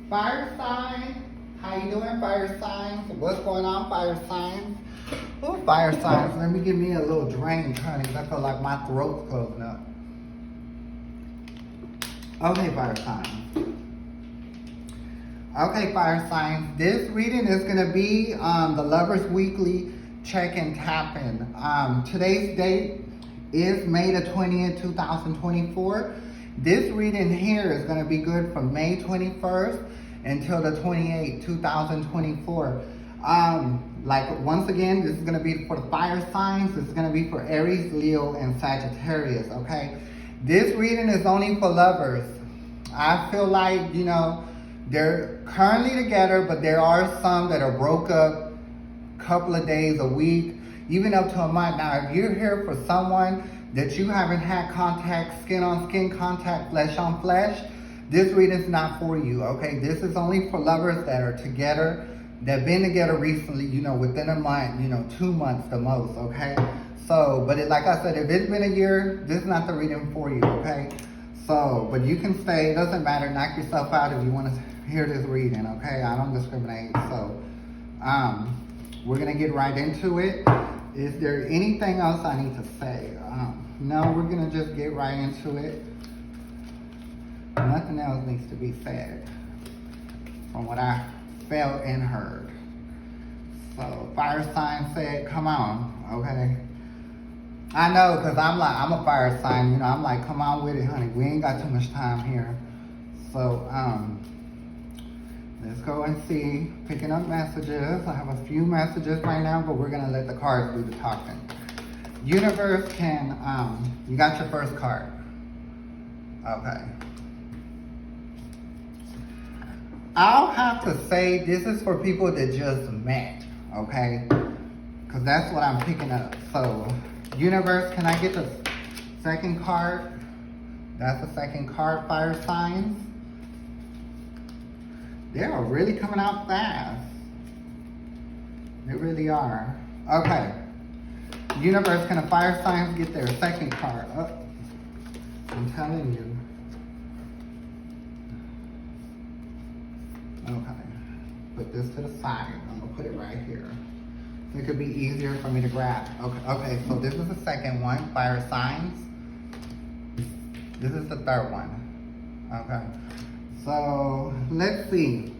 Fire sign. How you doing, fire signs? What's going on, fire signs? Oh, fire signs. Let me give me a little drink, honey, 'cause I feel like my throat's closing up. Okay, fire signs. Okay, fire signs. This reading is going to be the Lovers Weekly Check-in Tap-in. Today's date is May the 20th, 2024. This reading here is going to be good from May 21st until the 28th, 2024. Once again, this is going to be for the fire signs. This is going to be for Aries, Leo, and Sagittarius, okay? This reading is only for lovers. I feel like, they're currently together, but there are some that are broke up a couple of days, a week, even up to a month. Now, if you're here for someone that you haven't had contact, skin on skin contact, flesh on flesh, this reading's not for you, okay? This is only for lovers that are together, that been together recently, within a month, 2 months the most, okay? So, like I said, if it's been a year, this is not the reading for you, okay? So, but you can stay, it doesn't matter, knock yourself out if you want to hear this reading, okay? I don't discriminate. So, we're going to get right into it. Is there anything else I need to say? No, we're going to just get right into it. Nothing else needs to be said from what I felt and heard. So, fire sign said, come on, okay? I know, because I'm a fire sign, I'm like, come on with it, honey. We ain't got too much time here. So, let's go and see. Picking up messages. I have a few messages right now, but we're going to let the cards do the talking. Universe can, you got your first card. Okay. I'll have to say this is for people that just met, okay? Because that's what I'm picking up. So, Universe, can I get the second card? That's the second card, fire signs. They are really coming out fast. They really are. Okay. Universe, can the fire signs get their second card? Oh, I'm telling you. Okay. Put this to the side. I'm going to put it right here. It could be easier for me to grab. Okay, so this is the second one, fire signs. This is the third one. Okay. So, let's see.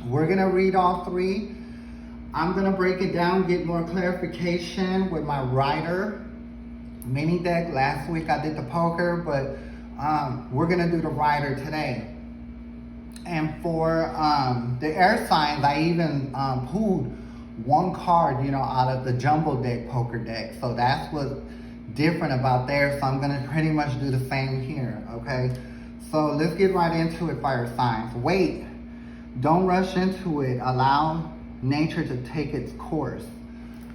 We're going to read all three. I'm going to break it down, get more clarification with my Rider mini deck. Last week I did the poker, but we're going to do the Rider today. And for the air signs, I even pulled one card, out of the jumbo deck, poker deck. So that's what's different about there. So I'm going to pretty much do the same here, okay? So let's get right into it, fire signs. Wait. Don't rush into it. Allow nature to take its course.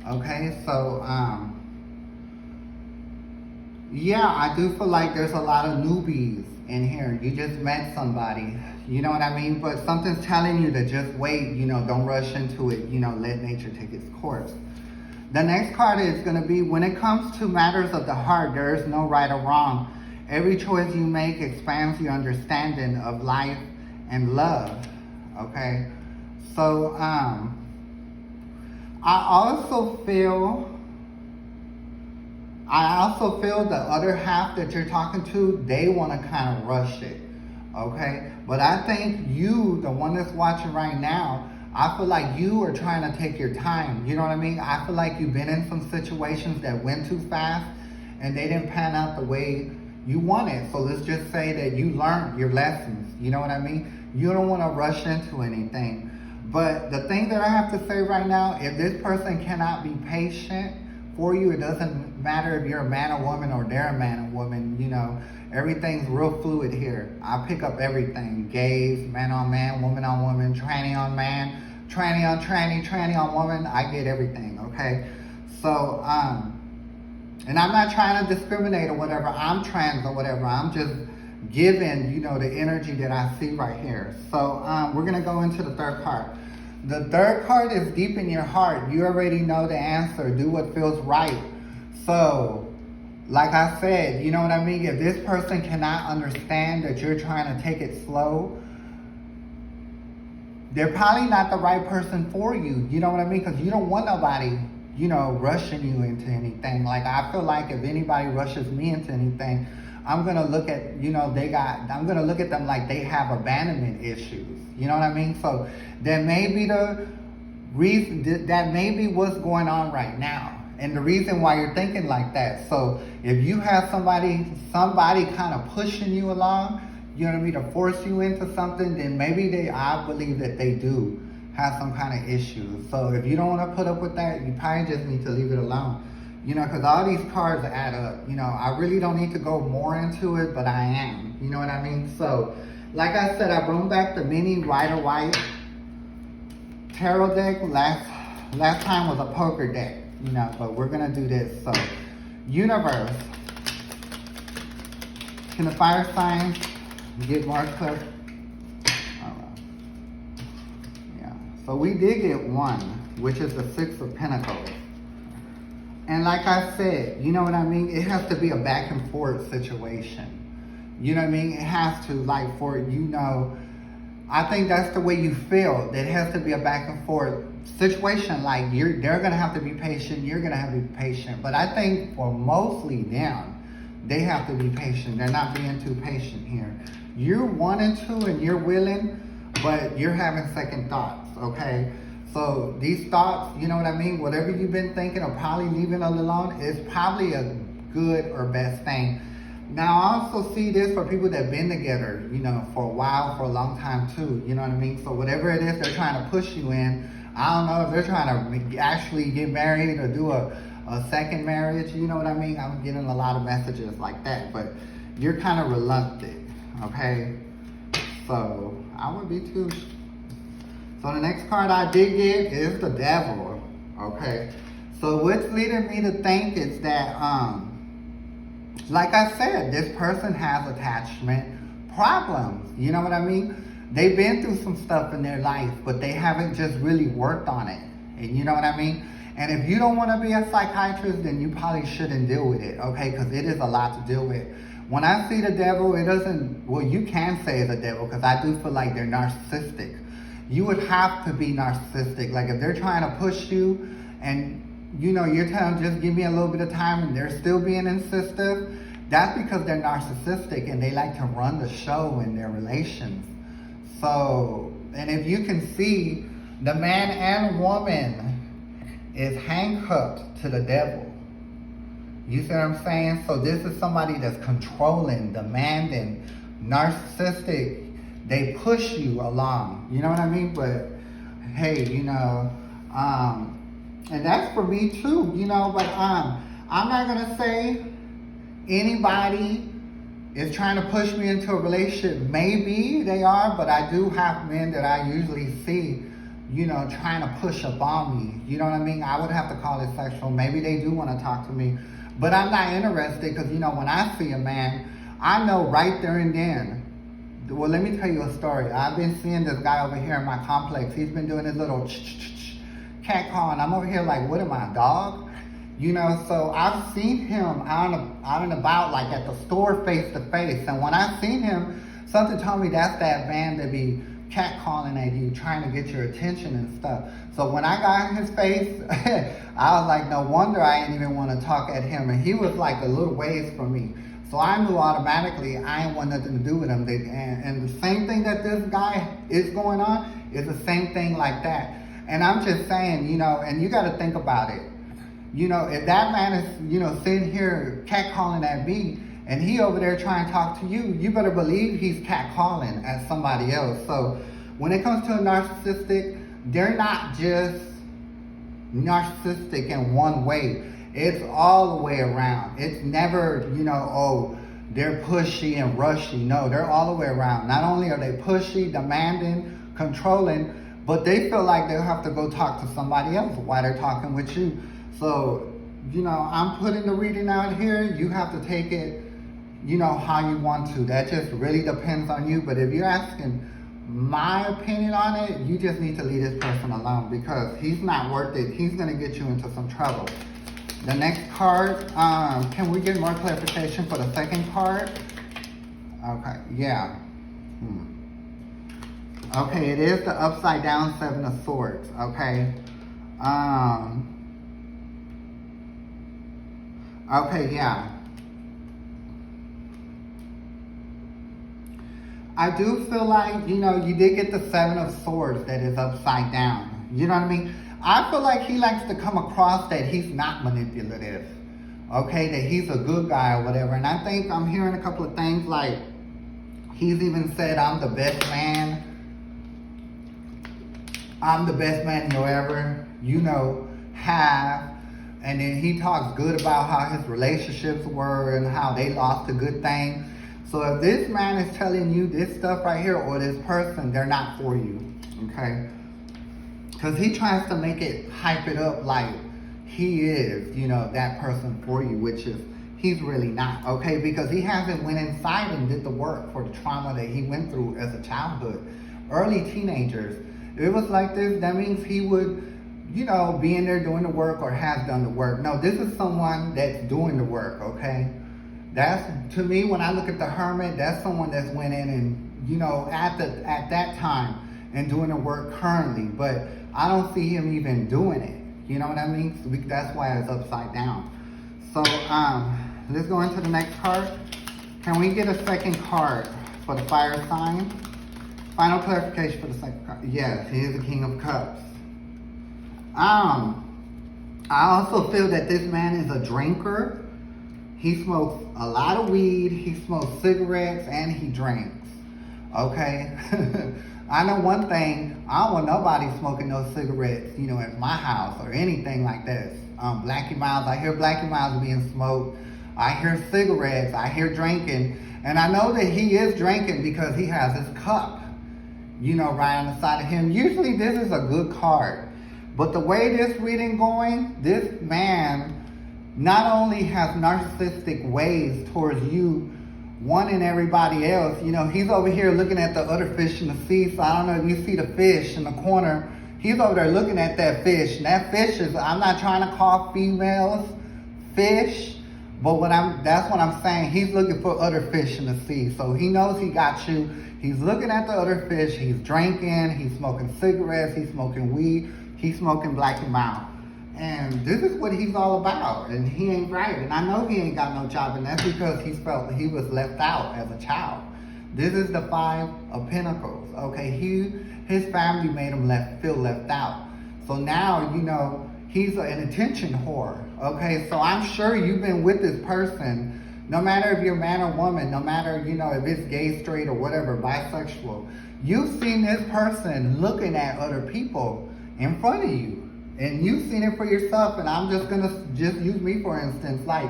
Okay, so, yeah, I do feel like there's a lot of newbies in here. You just met somebody. You know what I mean? But something's telling you to just wait, don't rush into it, let nature take its course. The next card is going to be, when it comes to matters of the heart, there is no right or wrong. Every choice you make expands your understanding of life and love, okay? So, I also feel the other half that you're talking to, they want to kind of rush it, okay? But I think you, the one that's watching right now, I feel like you are trying to take your time. You know what I mean? I feel like you've been in some situations that went too fast and they didn't pan out the way you wanted. So let's just say that you learned your lessons. You know what I mean? You don't want to rush into anything. But the thing that I have to say right now, if this person cannot be patient for you, it doesn't matter if you're a man or woman or they're a man or woman, everything's real fluid here. I pick up everything. Gays, man on man, woman on woman, tranny on man, tranny on tranny, tranny on woman. I get everything, okay? So, and I'm not trying to discriminate or whatever. I'm trans or whatever. I'm just giving, the energy that I see right here. So, we're going to go into the third card. The third card is deep in your heart. You already know the answer. Do what feels right. So, like I said, you know what I mean? If this person cannot understand that you're trying to take it slow, they're probably not the right person for you. You know what I mean? Because you don't want nobody, you know, rushing you into anything. Like, I feel like if anybody rushes me into anything, I'm going to look at, you know, I'm going to look at them like they have abandonment issues. You know what I mean? So that may be the reason, that may be what's going on right now. And the reason why you're thinking like that. So if you have somebody kind of pushing you along, you know what I mean, to force you into something, then maybe I believe that they do have some kind of issues. So if you don't want to put up with that, you probably just need to leave it alone. You know, because all these cards add up. You know, I really don't need to go more into it, but I am. You know what I mean? So, like I said, I brought back the mini Rider-Waite tarot deck. Last time was a poker deck, you know, but we're going to do this. So, universe, can the fire signs get more clear? Alright. Yeah. So we did get one, which is the Six of Pentacles. And like I said, you know what I mean? It has to be a back and forth situation. You know what I mean? It has to, like, for, you know, I think that's the way you feel. That it has to be a back and forth situation. Like, they're going to have to be patient. You're going to have to be patient. But I think for mostly them, they have to be patient. They're not being too patient here. You're wanting to and you're willing, but you're having second thoughts, okay? So these thoughts, you know what I mean? Whatever you've been thinking of probably leaving it alone is probably a good or best thing. Now, I also see this for people that have been together, you know, for a while, for a long time too. You know what I mean? So whatever it is they're trying to push you in, I don't know if they're trying to actually get married or do a second marriage. You know what I mean? I'm getting a lot of messages like that, but you're kind of reluctant, okay? So I would be too. So the next card I did get is the Devil, okay? So what's leading me to think is that, like I said, this person has attachment problems. You know what I mean? They've been through some stuff in their life, but they haven't just really worked on it. And you know what I mean? And if you don't want to be a psychiatrist, then you probably shouldn't deal with it, okay? Because it is a lot to deal with. When I see the Devil, it doesn't, well, you can say it's a devil, because I do feel like they're narcissistic. You would have to be narcissistic. Like, if they're trying to push you and, you know, you're telling them just give me a little bit of time and they're still being insistent, that's because they're narcissistic and they like to run the show in their relations. So, and if you can see, the man and woman is handcuffed to the Devil. You see what I'm saying? So this is somebody that's controlling, demanding, narcissistic. They push you along, you know what I mean? But hey, you know, and that's for me too, you know, but I'm not gonna say anybody is trying to push me into a relationship. Maybe they are, but I do have men that I usually see, you know, trying to push up on me. You know what I mean? I would have to call it sexual. Maybe they do want to talk to me, but I'm not interested, because, you know, when I see a man, I know right there and then. Well, let me tell you a story. I've been seeing this guy over here in my complex. He's been doing his little cat call, and I'm over here like, what am I, a dog? You know, so I've seen him out and about, like at the store face to face. And when I seen him, something told me that's that man that be cat calling at you, trying to get your attention and stuff. So when I got in his face, I was like, no wonder I didn't even want to talk at him. And he was like a little ways from me. So I knew automatically I ain't want nothing to do with him. And the same thing that this guy is going on is the same thing like that. And I'm just saying, you know, and you got to think about it. You know, if that man is, you know, sitting here catcalling at me, and he over there trying to talk to you, you better believe he's catcalling at somebody else. So when it comes to a narcissistic, they're not just narcissistic in one way. It's all the way around. It's never, you know, oh, they're pushy and rushy. No, they're all the way around. Not only are they pushy, demanding, controlling, but they feel like they'll have to go talk to somebody else while they're talking with you. So, you know, I'm putting the reading out here. You have to take it, you know, how you want to. That just really depends on you. But if you're asking my opinion on it, you just need to leave this person alone, because he's not worth it. He's going to get you into some trouble. The next card, can we get more clarification for the second card? Okay, yeah. Okay, it is the upside down Seven of Swords, okay? Okay, yeah. I do feel like, you did get the Seven of Swords that is upside down. You know what I mean? I feel like he likes to come across that he's not manipulative. Okay, that he's a good guy or whatever. And I think I'm hearing a couple of things like, he's even said, I'm the best man you'll ever, have. And then he talks good about how his relationships were and how they lost a good thing. So if this man is telling you this stuff right here, or this person, they're not for you, okay? Because he tries to make it, hype it up like he is, that person for you, which is, he's really not, okay? Because he hasn't went inside and did the work for the trauma that he went through as a childhood. Early teenagers. If it was like this, that means he would, be in there doing the work or has done the work. No, this is someone that's doing the work, okay? That's, to me, when I look at the Hermit, that's someone that's went in and, at that time and doing the work currently. But I don't see him even doing it. You know what I mean? So that's why it's upside down. So, let's go into the next card. Can we get a second card for the fire sign? Final clarification for the second card. Yes, he is the King of Cups. I also feel that this man is a drinker. He smokes a lot of weed, he smokes cigarettes, and he drinks. Okay? I know one thing, I don't want nobody smoking no cigarettes, at my house or anything like that. Blackie Miles, I hear Blackie Miles being smoked. I hear cigarettes, I hear drinking. And I know that he is drinking because he has his cup, right on the side of him. Usually this is a good card. But the way this reading going, this man not only has narcissistic ways towards you, wanting everybody else. He's over here looking at the other fish in the sea. So I don't know if you see the fish in the corner. He's over there looking at that fish. And that fish is, I'm not trying to call females fish, but that's what I'm saying. He's looking for other fish in the sea. So he knows he got you. He's looking at the other fish. He's drinking. He's smoking cigarettes. He's smoking weed. He's smoking Blackie Mouth. And this is what he's all about. And he ain't right. And I know he ain't got no job. And that's because he felt he was left out as a child. This is the Five of Pentacles. Okay, his family made him feel left out. So now, he's an attention whore. Okay, so I'm sure you've been with this person, no matter if you're man or woman, no matter, if it's gay, straight, or whatever, bisexual. You've seen this person looking at other people in front of you. And you've seen it for yourself. And I'm just going to use me for instance. Like,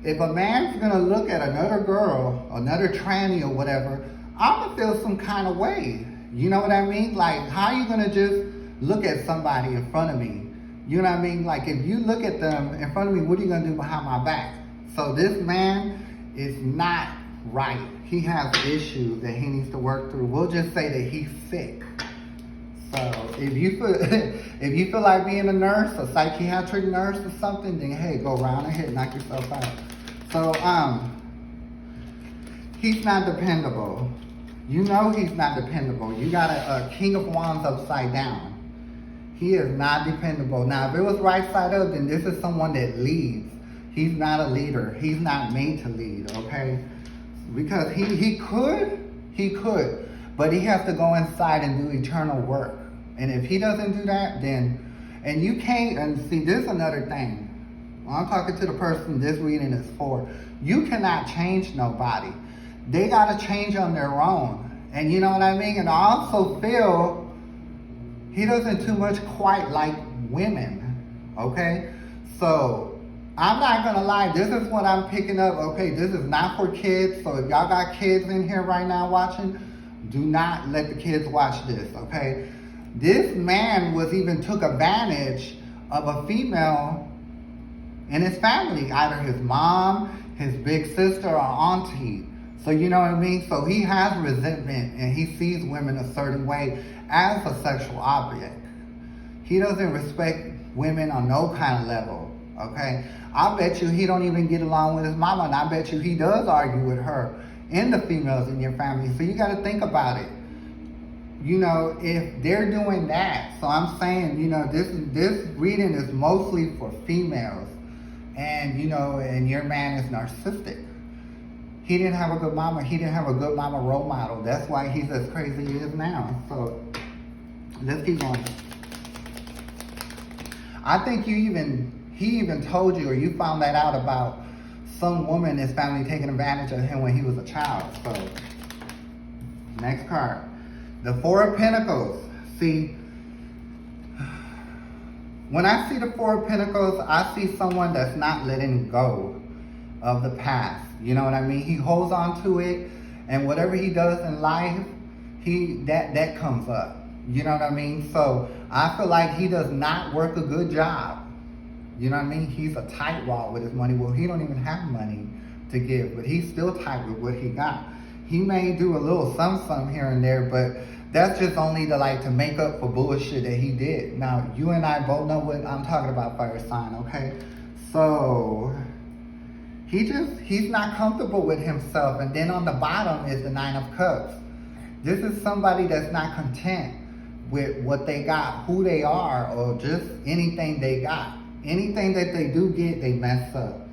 if a man's going to look at another girl, another tranny or whatever, I'm going to feel some kind of way. You know what I mean? Like, how are you going to just look at somebody in front of me? You know what I mean? Like, if you look at them in front of me, what are you going to do behind my back? So this man is not right. He has issues that he needs to work through. We'll just say that he's sick. So if you feel like being a nurse, a psychiatric nurse or something, then hey, go round ahead, knock yourself out. So he's not dependable. He's not dependable. You got a King of Wands upside down. He is not dependable. Now, if it was right side up, then this is someone that leads. He's not a leader. He's not made to lead, okay? Because he could, but he has to go inside and do eternal work. And if he doesn't do that, then, and you can't, and see, this is another thing. When I'm talking to the person this reading is for, you cannot change nobody. They got to change on their own. And you know what I mean? And I also feel he doesn't too much quite like women, okay? So, I'm not going to lie. This is what I'm picking up. Okay, this is not for kids. So if y'all got kids in here right now watching, do not let the kids watch this, okay? This man took advantage of a female in his family, either his mom, his big sister, or auntie. So you know what I mean? So he has resentment and he sees women a certain way as a sexual object. He doesn't respect women on no kind of level, okay? I bet you he don't even get along with his mama, and I bet you he does argue with her and the females in your family. So you got to think about it. you know, if they're doing that, so I'm saying, you know, this reading is mostly for females, and you know, and your man is narcissistic. He didn't have a good mama. He didn't have a good mama role model. That's why he's as crazy as he is now. So let's keep going. I think he even told you, or you found that out about some woman in his family taking advantage of him when he was a child. So next card. The Four of Pentacles. See, when I see the Four of Pentacles, I see someone that's not letting go of the past. You know what I mean? He holds on to it, and whatever he does in life, that comes up. You know what I mean? So I feel like he does not work a good job. You know what I mean? He's a tightwad with his money. Well, he don't even have money to give, but he's still tight with what he got. He may do a little some here and there, but that's just only to make up for bullshit that he did. Now, you and I both know what I'm talking about, fire sign, okay? So he's not comfortable with himself. And then on the bottom is the Nine of Cups. This is somebody that's not content with what they got, who they are, or just anything they got. Anything that they do get, they mess up.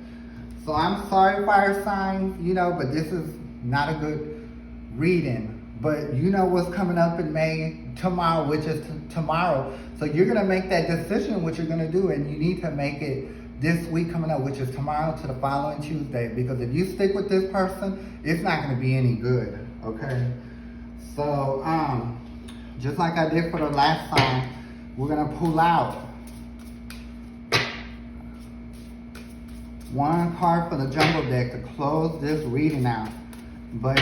So I'm sorry, fire signs, you know, but this is not a good reading. But you know what's coming up in May, tomorrow, which is tomorrow. So you're going to make that decision what you're going to do, and you need to make it this week coming up, which is tomorrow to the following Tuesday. Because if you stick with this person, it's not going to be any good, okay? So, just like I did for the last time, we're going to pull out one card for the Jungle deck to close this reading out. But,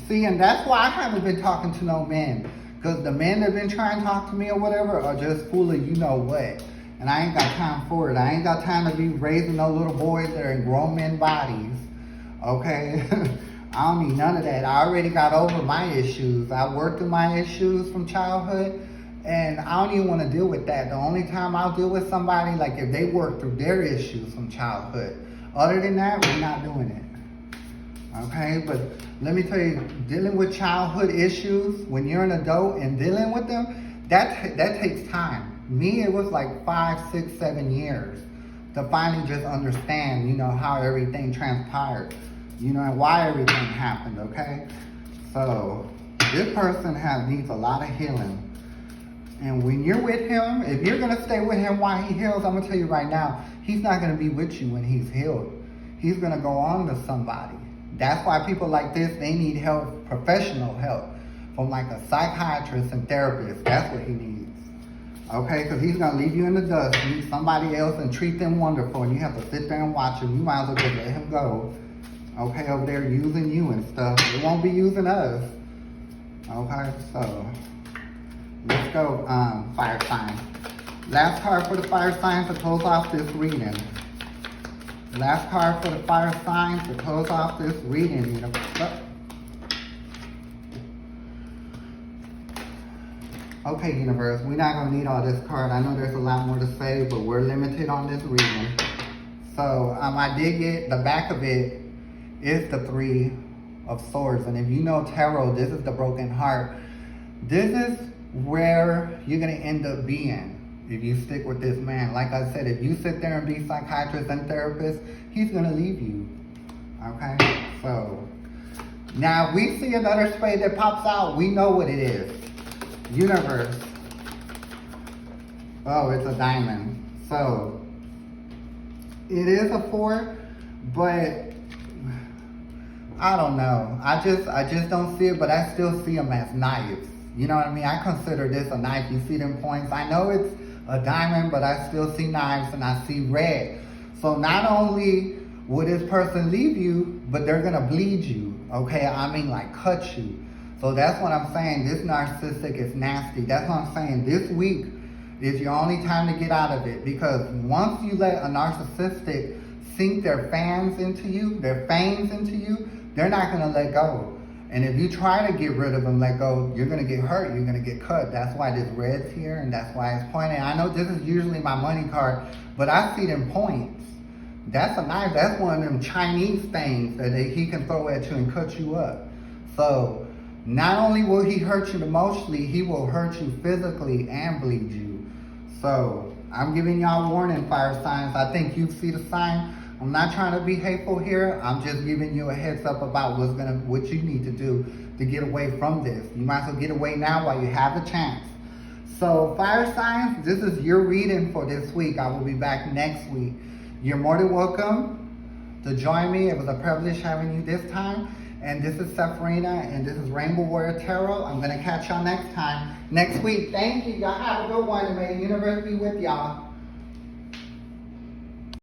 see, and that's why I haven't been talking to no men. Because the men that have been trying to talk to me or whatever are just full of you know what. And I ain't got time for it. I ain't got time to be raising no little boys that are in grown men bodies. Okay? I don't need none of that. I already got over my issues. I worked through my issues from childhood. And I don't even want to deal with that. The only time I'll deal with somebody, like if they work through their issues from childhood. Other than that, we're not doing it. Okay? But let me tell you, dealing with childhood issues, when you're an adult and dealing with them, that takes time. Me, it was like 5, 6, 7 years to finally just understand, you know, how everything transpired, you know, and why everything happened, okay? So, this person needs a lot of healing. And when you're with him, if you're going to stay with him while he heals, I'm going to tell you right now, he's not going to be with you when he's healed. He's going to go on to somebody. That's why people like this, they need help, professional help, from like a psychiatrist and therapist. That's what he needs. Okay, because he's going to leave you in the dust, meet somebody else and treat them wonderful, and you have to sit there and watch him. You might as well just let him go. Okay, over there using you and stuff. It won't be using us. Okay, so let's go, fire sign. Last card for the fire sign to close off this reading. Last card for the fire sign to close off this reading. You know, okay, universe, we're not going to need all this card. I know there's a lot more to say, but we're limited on this reading. So, I did get, the back of it is the Three of Swords. And if you know tarot, this is the broken heart. This is where you're going to end up being if you stick with this man. Like I said, if you sit there and be psychiatrist and therapist, he's going to leave you. Okay? So, now if we see another spade that pops out, we know what it is. Universe. Oh, it's a diamond. So it is a 4, but I don't know. I just don't see it, but I still see them as knives. You know what I mean? I consider this a knife. You see them points. I know it's a diamond, but I still see knives and I see red. So not only will this person leave you, but they're gonna bleed you. Okay? I mean, like cut you. So that's what I'm saying. This narcissistic is nasty. That's what I'm saying. This week is your only time to get out of it. Because once you let a narcissistic sink their fangs into you, they're not going to let go. And if you try to get rid of them, let go, you're going to get hurt. You're going to get cut. That's why this red's here, and that's why it's pointing. I know this is usually my money card, but I see them points. That's a knife. That's one of them Chinese things that he can throw at you and cut you up. So Not only will he hurt you emotionally, he will hurt you physically and bleed you. So I'm giving y'all warning, fire signs. I think you see the sign. I'm not trying to be hateful here. I'm just giving you a heads up about what you need to do to get away from this. You might as well get away now while you have the chance. So fire signs, this is your reading for this week. I will be back next week. You're more than welcome to join me. It was a privilege having you this time. And this is Sepharina, and this is Rainbow Warrior Tarot. I'm going to catch y'all next week. Thank you. Y'all have a good one, and may the universe be with y'all.